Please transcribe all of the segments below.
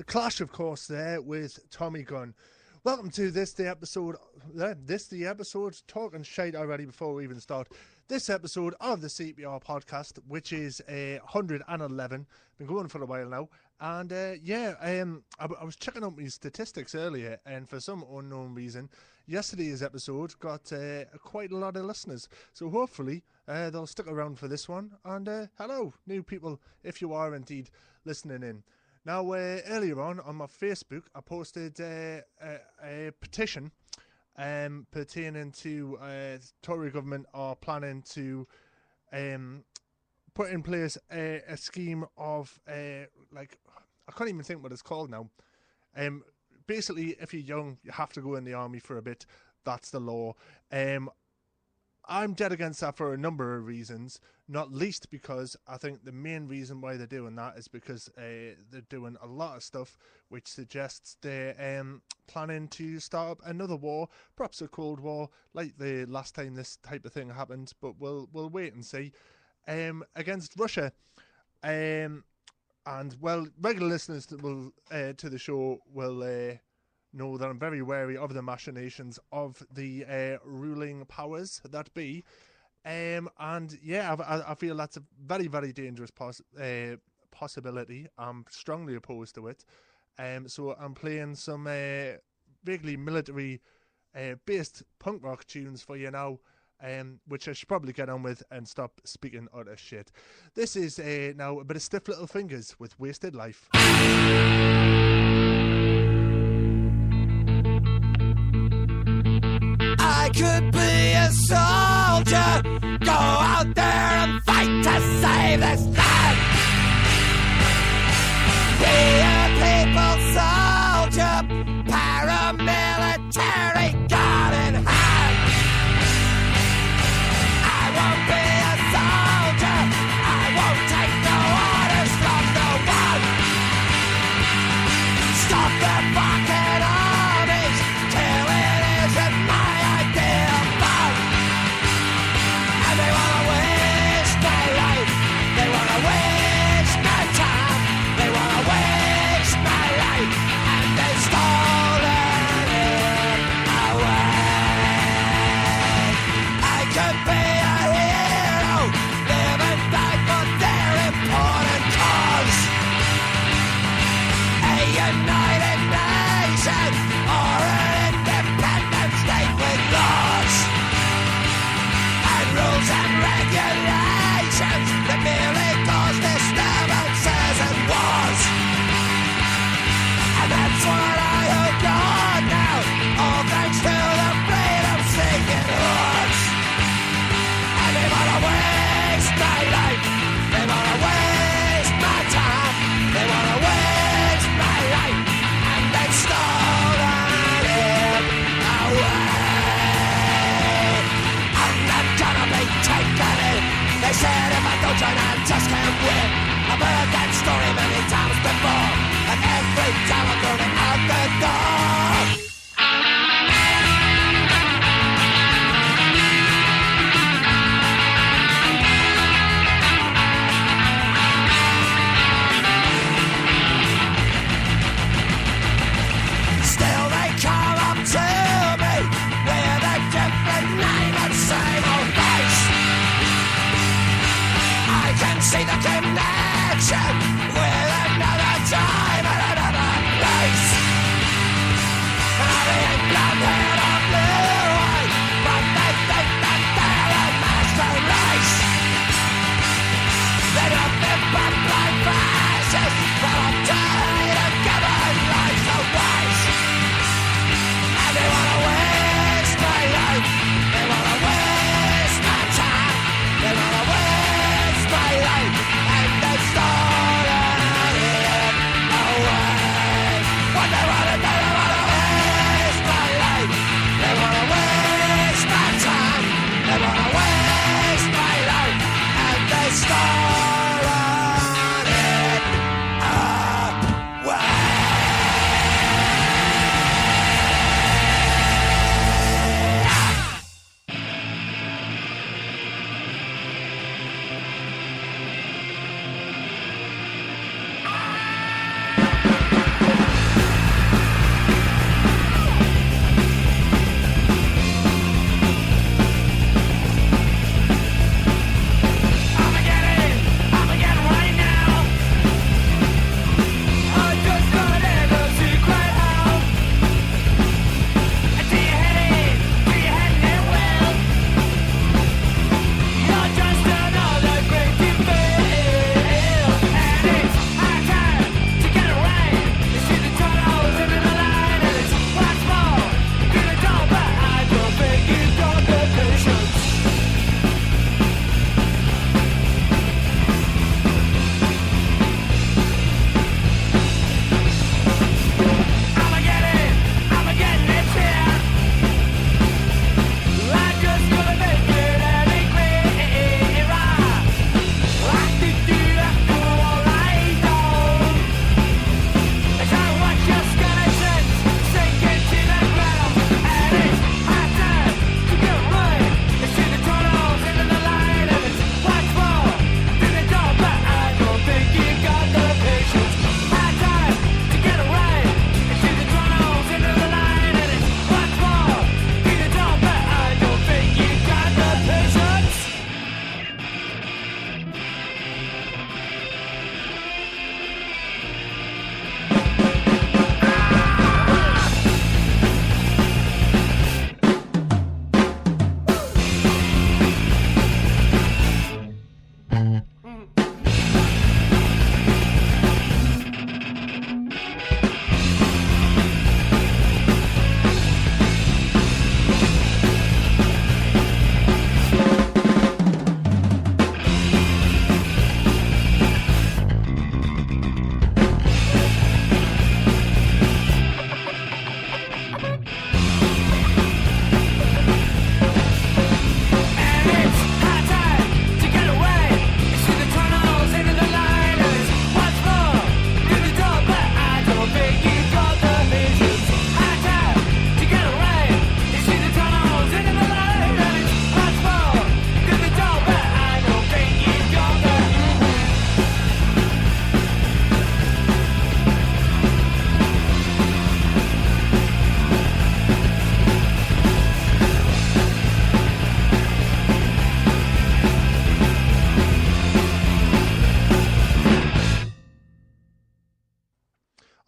Clash, of course, there with Tommy Gunn. Welcome to the episode, talking shite already before we even start. This episode of the CPR podcast, which is 111, been going for a while now. And I was checking out my statistics earlier, and for some unknown reason, yesterday's episode got quite a lot of listeners. So hopefully they'll stick around for this one. And hello, new people, if you are indeed listening in. Now, earlier on my Facebook, I posted a petition pertaining to the Tory government are planning to put in place a scheme of, I can't even think what it's called now. Basically, if you're young, you have to go in the army for a bit. That's the law. I'm dead against that for a number of reasons, not least because I think the main reason why they're doing that is because they're doing a lot of stuff which suggests they're planning to start up another war, perhaps a Cold War, like the last time this type of thing happened, but we'll wait and see, against Russia. And, well, regular listeners to the show will know that I'm very wary of the machinations of the ruling powers that be. I feel that's a very, very dangerous possibility. I'm strongly opposed to it. So I'm playing some vaguely military-based punk rock tunes for you now, which I should probably get on with and stop speaking utter shit. This is now a bit of Stiff Little Fingers with Wasted Life. I could be a soldier, go out there and fight to save this land. Be a people soldier, paramilitary gun in hand. I won't be a soldier, I won't take no orders from no one. Stop the fucking armies till it isn't my idea of fun. And they wanna waste my life, they wanna waste my time, they wanna waste my life, and they've stolen it away. I could be a hero, live and die for their important cause. A united nation or an independent state with laws and rules and regulations that merely cause disturbances and wars. And that's what I hope on now, all thanks to the freedom-seeking hordes. And they wanna waste my life, they wanna waste my time, they wanna waste my life, and they've stolen it away. I'm not gonna be taken in. They said if I don't join, I just can't win. I've heard that story many times before, and every time I'm thrown it out the door. Still they come up to me with a different name and same old face. I can see the connection with another time and another place. Are they blonde hair or blue-eyed? But they think that they're a master race. They're nothing but blind fascists that are tired of giving lives to waste. And they wanna waste my life, they wanna waste my time, they wanna waste my life, and they've stolen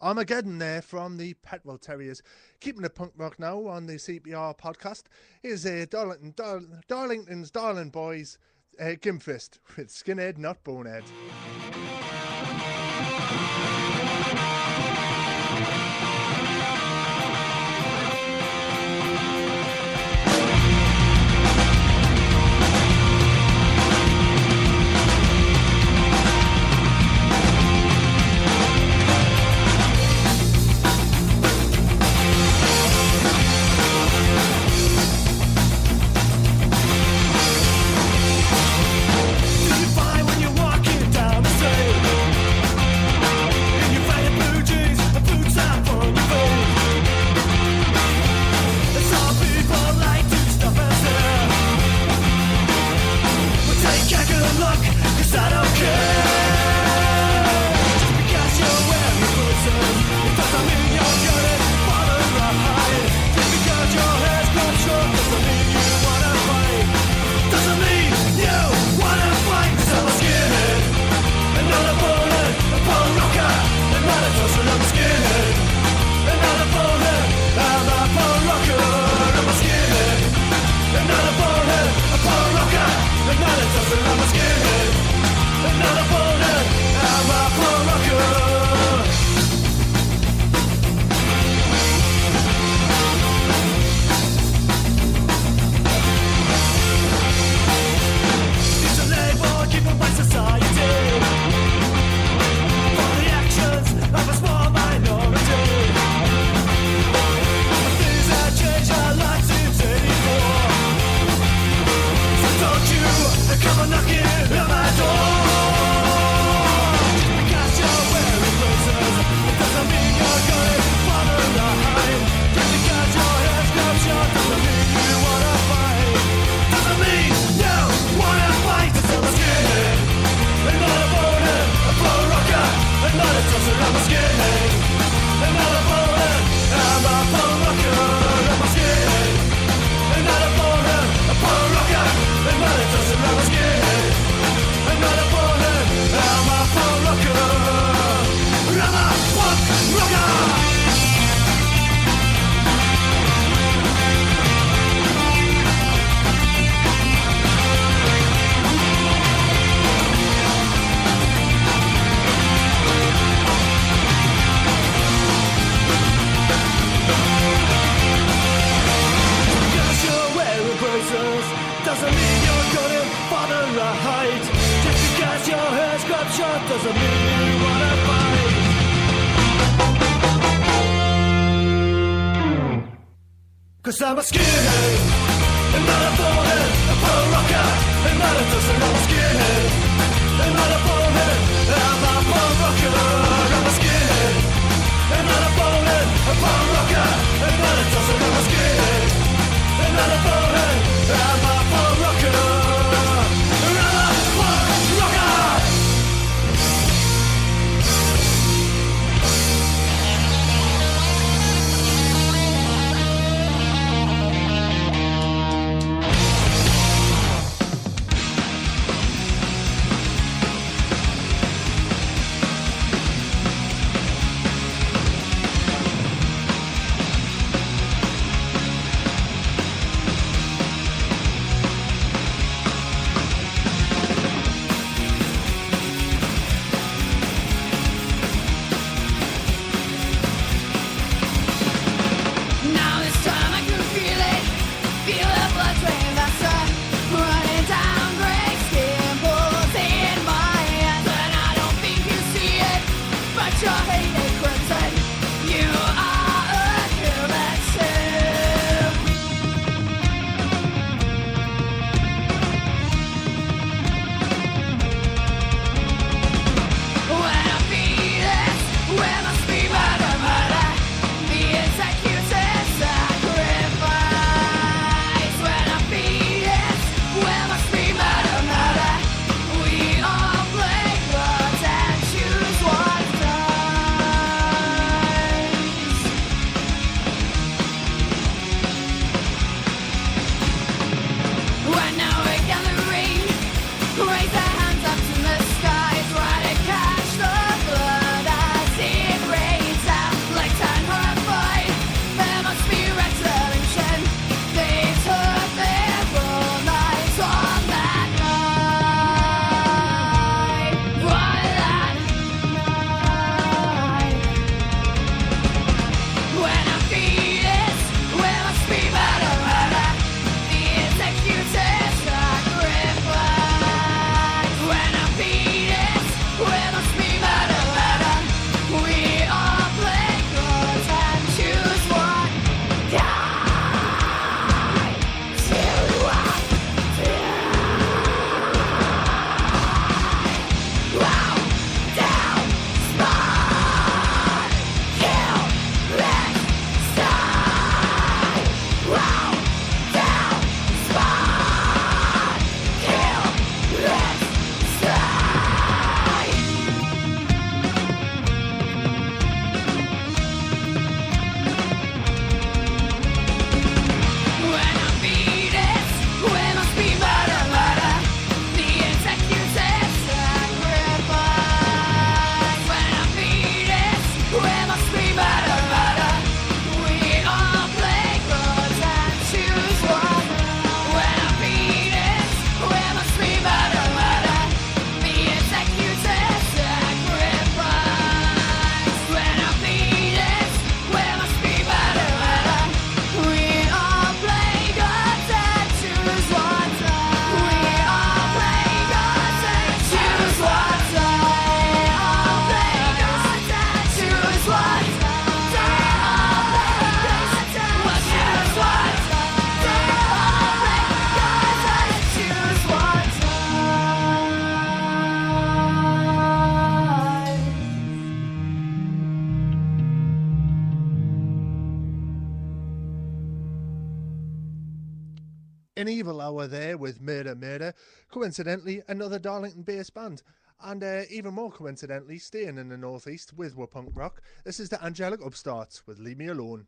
Armageddon there from the Petwell Terriers. Keeping the punk rock now on the CPR podcast is Darlington's Darling Boys, Gimfist with Skinhead Not Bonehead. I'm a skinhead, and not a bonehead, a pro rocker, and not a dozen. I'm a skinhead, and not a bonehead, I'm a pro rocker. I'm a skinhead, and not a bonehead, a pro rocker, and not a dozen. I'm a skinhead, and not a bonehead, I'm a pro rocker. I'm a pro rocker. An Evil Hour there with Murder Murder. Coincidentally, another Darlington-based band. And even more coincidentally, staying in the northeast with Were Punk Rock. This is the Angelic Upstarts with Leave Me Alone.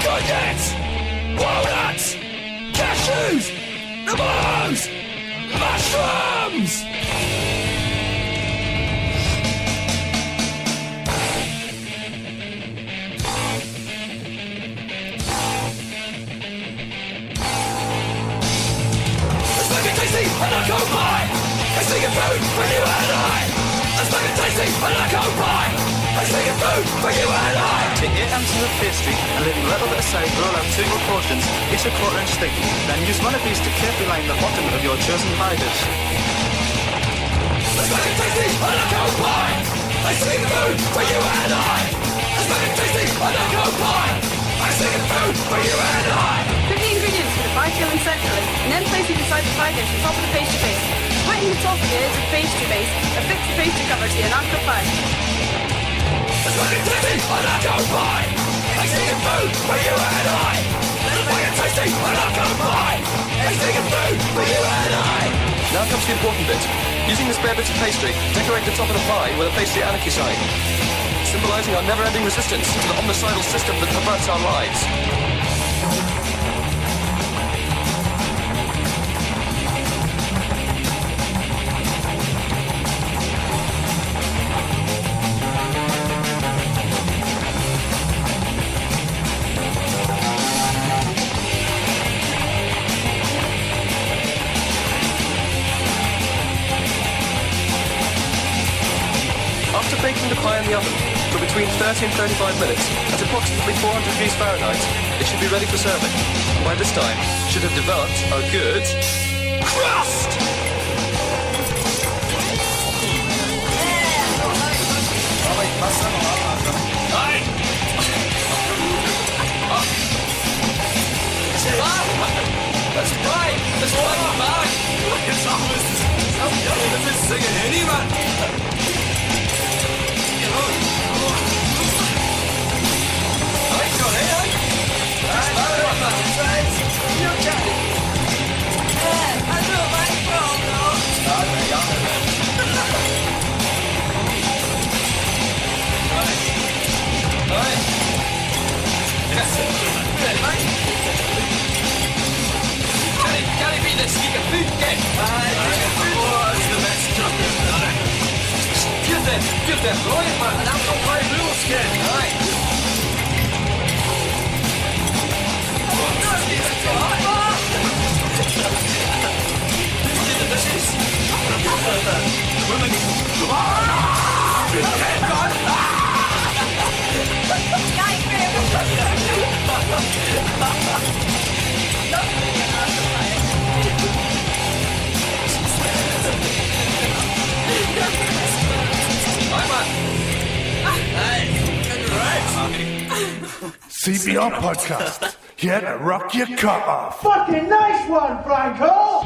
Courgettes, walnuts, cashews, lemons, mushrooms. It's fucking tasty and I can't buy. It's vegan food for you and I. It's fucking tasty and I can't buy. It's vegan food for you and I. Take 8 ounces of pastry and let them a little bit aside, roll out 2 more portions, each a quarter-inch thick. Then use one of these to carefully line the bottom of your chosen pie dish. It's fucking tasty and I can't buy. It's vegan food for you and I. It's fucking tasty and I can't buy. It's vegan food for you and I. Cook the ingredients with a pie filling centrally, and then place it inside the pie dish on top of the pastry base. Put in the top of layers of pastry base and fix the pastry cover to your natural pie. It's fucking tasty and I can't buy. It's vegan food for you and I. It's fucking tasty and I can't buy. It's vegan food for you and I. Now comes the important bit. Using the spare bits of pastry, decorate the top of the pie with a pastry anarchy sign, symbolising our never-ending resistance to the homicidal system that perverts our lives. After baking the pie in the oven for between 30 and 35 minutes at approximately 400 degrees Fahrenheit, it should be ready for serving. By this time, it should have developed a good crust! That's right! That's right, man! It's almost as if singing anyone! then. Give them Roy man an out of my blue skin. Aye. CBR podcast. Here to rock your cut off. Fucking nice one, Franco!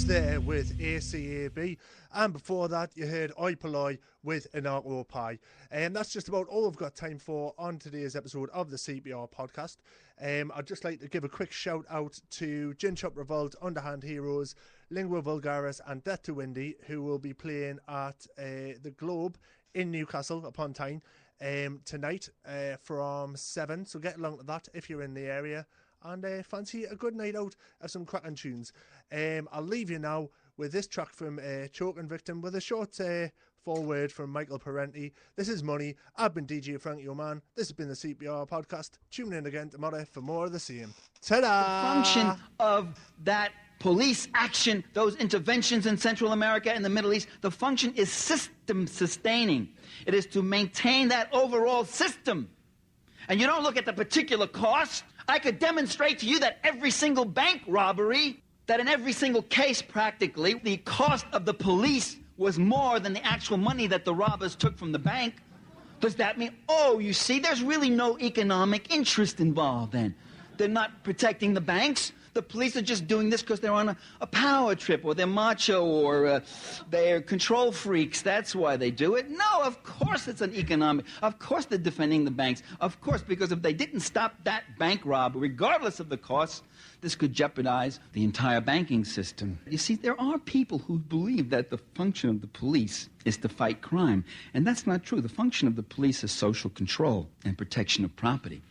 There with ACAB, and before that you heard Oi Poloi with Anarcho Pie. And that's just about all I've got time for on today's episode of the CBR podcast. I'd just like to give a quick shout out to Gin Shop Revolt, Underhand Heroes, Lingua Vulgaris and Death to Windy, who will be playing at the Globe in Newcastle upon Tyne tonight from 7, so get along to that if you're in the area and fancy a good night out of some cracking tunes. I'll leave you now with this track from Choking Victim with a short forward from Michael Parenti. This is Money. I've been DJ Frankie O'Man. This has been the CPR podcast. Tune in again tomorrow for more of the same. Ta-da! The function of that police action, those interventions in Central America and the Middle East, the function is system sustaining. It is to maintain that overall system. And you don't look at the particular cost. I could demonstrate to you that every single bank robbery, that in every single case practically, the cost of the police was more than the actual money that the robbers took from the bank. Does that mean, oh, you see, there's really no economic interest involved then? They're not protecting the banks. The police are just doing this because they're on a power trip, or they're macho, or they're control freaks. That's why they do it. No, of course it's an economic. Of course they're defending the banks. Of course, because if they didn't stop that bank robbery, regardless of the cost, this could jeopardize the entire banking system. You see, there are people who believe that the function of the police is to fight crime. And that's not true. The function of the police is social control and protection of property.